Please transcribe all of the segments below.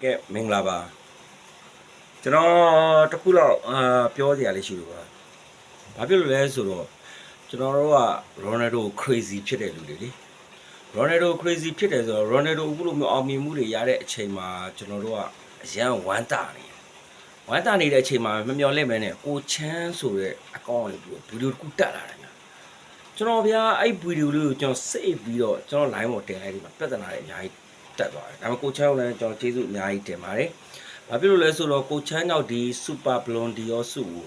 ကဲမင်္ဂလာပါကျွန်တော်တခုတော့ပြောစရာလေးရှိလို့ပါဘာဖြစ်လို့လဲဆိုတော့ကျွန်တော်တို့က Ronaldo crazy ဖြစ်တဲ့လူတွေလေ Ronaldo crazy ဖြစ်တယ်ဆိုတော့ Ronaldo အခုလိုမျိုးအောင်မြင်မှုတွေရတဲ့အချိန်မှာကျွန်တော်တို့ကအရန်ဝမ်းတာနေတဲ့အချိန်မှာမမျော်လင့်မဲနဲ့ကိုချမ်းဆိုတဲ့အကောင့်လေးပြီးဗီဒီယိုတစ်ခုတက်လာတယ်ဗျကျွန်တော်ဗျာအဲ့ဗီဒီယိုလေးကိုကျွန်တော် save ပြီးတော့ကျွန်တော် line ပေါ်တင်လိုက်ဒီမှာပြဿနာတွေအများကြီးတက်သွားတယ်ဒါပေမဲ့ကိုချမ်းကိုလည်းကျွန်တော်ကျေးဇူးအများကြီးတင်ပါတယ်ဘာဖြစ်လို့လဲဆိုတော့ကိုချမ်းကြောင့်ဒီ Super Blondie ရောစုကို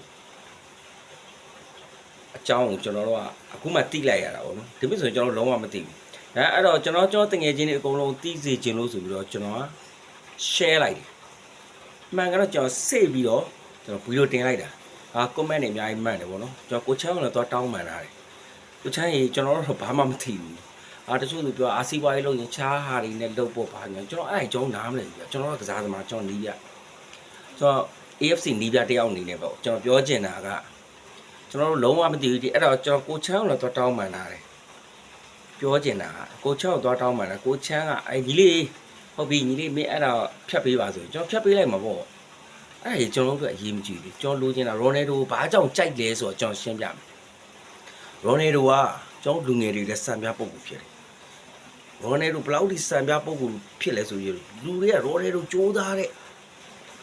အကြောင်းကိုကျွန်တော်တို့ကအခုမှတိလိုက်ရတာပေါ့နော်ဒီမျိုးဆိုရင်ကျွန်တော်လုံးဝမသိဘူးအဲ့တော့ကျွန်တော်တငယ်ချင်းတွေအကုန်လုံးသိစေချင်လို့ဆိုပြီးတော့ကျွန်တော်က share လိုက်တယ်မှန်ကတော့ကျွန်တော် save ပြီးတော့ကျွန်တော်ဗီဒီယိုတင်လိုက်တာcomment တွေအများကြီးမှန်တယ်ပေါ့နော်ကျွန်တော်ကိုချမ်းကလည်းတော့တောင်းပန်တာတယ်ကိုချမ်းရေကျွန်တော်တို့ဘာမှမသိဘူးတချို့သူပြောအာစီပွားရေးလုပ်ရင်ချားဟာတွေနဲ့လုပ်ဖို့ပါညာကျွန်တော်အဲ့အကြောင်းနားမလည်ဘူးကျွန်တော်ကစားသမားကျွန်တော်နီးပြဆိုတော့ AFC နီးပြတယောက်အနေနဲ့ပေါ့ကျွန်တော်ပြောချင်တာကကျွန်တော်တို့လုံးဝမသိဘူးဒီအဲ့တော့ကျွန်တော်ကိုချမ်းကိုလည်းတော့တောင်းပန်တာတယ်ပြောချင်တာကိုချမ်းကိုတော့တောင်းပန်တာကိုချမ်းကအဲ့ဒီလေးဟုတ်ပြီညီလေးမင်းအဲ့ဒါဖြတ်ပေးပါဆိုရင်ကျွန်တော်ဖြတ်ပေးလိုက်မှာပေါ့အဲ့ဒါကျွန်တော်တို့အရေးမကြီးဘူးကျွန်တော်လိုချင်တာ Ronaldo ဘာကြောင့်ကြိုက်လဲဆိုတော့ကျွန်တော်ရှင်းပြမယ် Ronaldo ကကျွန်တော်လူငယ်တွေလည်းစံပြပုံကူဖြစ်တယ်Ronaldo ဘယ်လောက်ထိစံပြပုံကူဖြစ်လဲဆိုရင်လူတွေက Ronaldo ကြိုးစားတဲ့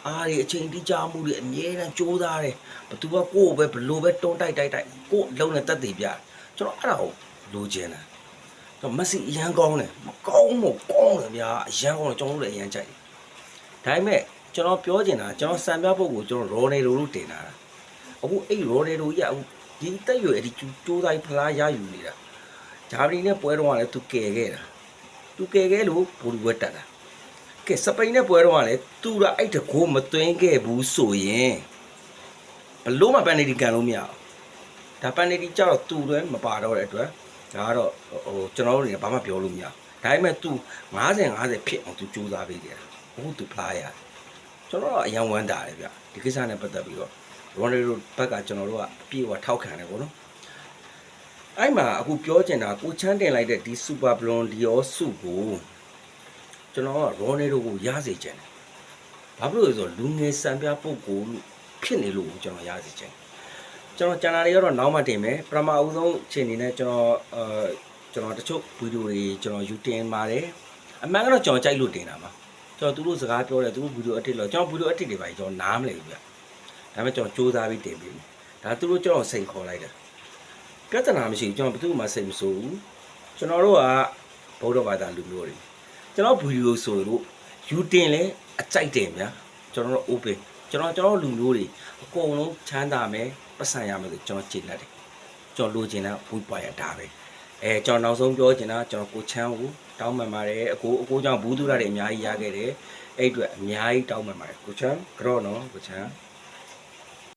အားတွေအချိန်တိကျမှုတွေအမြဲတမ်းကြိုးစားတယ်ဘသူကကိုယ့်ကိုပဲဘလို့ပဲတွန်းတိုက်ကိုယ့်အလုံးနဲ့တက်တည်ပြကျွန်တော်အဲ့ဒါကိုလိုချင်တာတော့မက်ဆီအရန်ကောင်းတယ်မကောင်းမို့ကောင်းတယ်ဗျာအရန်ကောင်းတယ်ကျွန်တော်တို့လည်းအရန်ကြိုက်တယ်ဒါပေမဲ့ကျွန်တော်ပြောချင်တာကျွန်တော်စံပြပုံကူကျွန်တော် Ronaldo လို့တင်တာအခုအဲ့ Ronaldo ကြီးအခုဒီတက်ရွယ်ဒီကြိုးစားဖလားရယူနေတာဂျာမနီနဲ့ပွဲတော့ကလည်းသူကယ်ခဲ့တာသူကယ်ခဲ့လို့ဘူရီဝက်တက်တာကဲစပိန်နဲ့ပွဲတော့ကလည်းသူကအဲ့တကိုးမသွင်းခဲ့ဘူးဆိုရင်ဘလို့မှပန်နီတီကန်လို့မရဘူးဒါပန်နီတီကျတော့သူလည်းမပါတော့တဲ့အတွက်ဒါကတော့ကျွန်တော်တို့တွေဘာမှပြောလို့မရဘူးဒါပေမဲ့ तू 50-50ဖြစ်အောင် तू စူးစမ်းပေးခဲ့တာအခု तू ဖလားရတယ်ကျွန်တော်တော့အယံဝမ်းတာတယ်ဗျဒီကိစ္စနဲ့ပတ်သက်ပြီးတော့ Ronaldo ဘက်ကကျွန်တော်တို့ကအပြည့်အဝထောက်ခံတယ်ပေါ့နော်အဲ့မှာအခုပြောချင်တာကိုချမ်းတင်လိုက်တဲ့ဒီ Super Blondie ရောစုကိုကျွန်တော်က Ronaldo ကိုရစေချင်တယ်ဘာဖြစ်လို့လဲဆိုတော့လူငယ်စံပြပုဂ္ဂိုလ်ဖြစ်နေလို့ကျွန်တော်ရစေချင်ကျွန်တော်ကျန်တာတွေကတော့နောက်မှတင်မယ်ပထမအဦးဆုံးအချိန်အနေနဲ့ကျွန်တော်တချို့ဗီဒီယိုတွေကျွန်တော်ယူတင်ပါတယ်အမှန်ကတော့ကျွန်တော်ကြိုက်လို့တင်တာပါကျွန်တော်သူတို့စကားပြောတယ်သူတို့ဗီဒီယိုအတစ်လို့ကျွန်တော်ဗီဒီယိုအတစ်တွေပါကျွန်တော်နားမလည်ဘူးဗျဒါပေမဲ့ကျွန်တော်စူးစမ်းပြီးတင်ပေးမယ်ဒါသူတို့ကျွန်တော်စိန်ခေါ်လိုက်တယ်ပြဿနာမရှိဘူးကျွန်တော်ဘယ်သူမှစိတ်မဆိုးဘူးကျွန်တော်တို့ကဗုဒ္ဓဘာသာလူမျိုးတွေကျွန်တော်ဗီဒီယိုဆိုလို့ယူတင်လဲအကြိုက်တယ်ဗျာကျွန်တော်တို့ open ကျွန်တော်လူမျိုးတွေအကုန်လုံးချမ်းသာမယ်ပတ်စံရမယ်ဆိုကျွန်တော်ကြည်လက်တယ်ကျွန်တော်လိုချင်တာဘူးပွားရတာပဲကျွန်တော်နောက်ဆုံးပြောချင်တာကျွန်တော်ကိုချမ်းကိုတောင်းပန်ပါတယ်အကိုကြောင့်ဘူးသူရတွေအများကြီးရခဲ့တယ်အဲ့အတွက်အများကြီးတောင်းပန်ပါတယ်ကိုချမ်းကြော့နော်ကိုချမ်း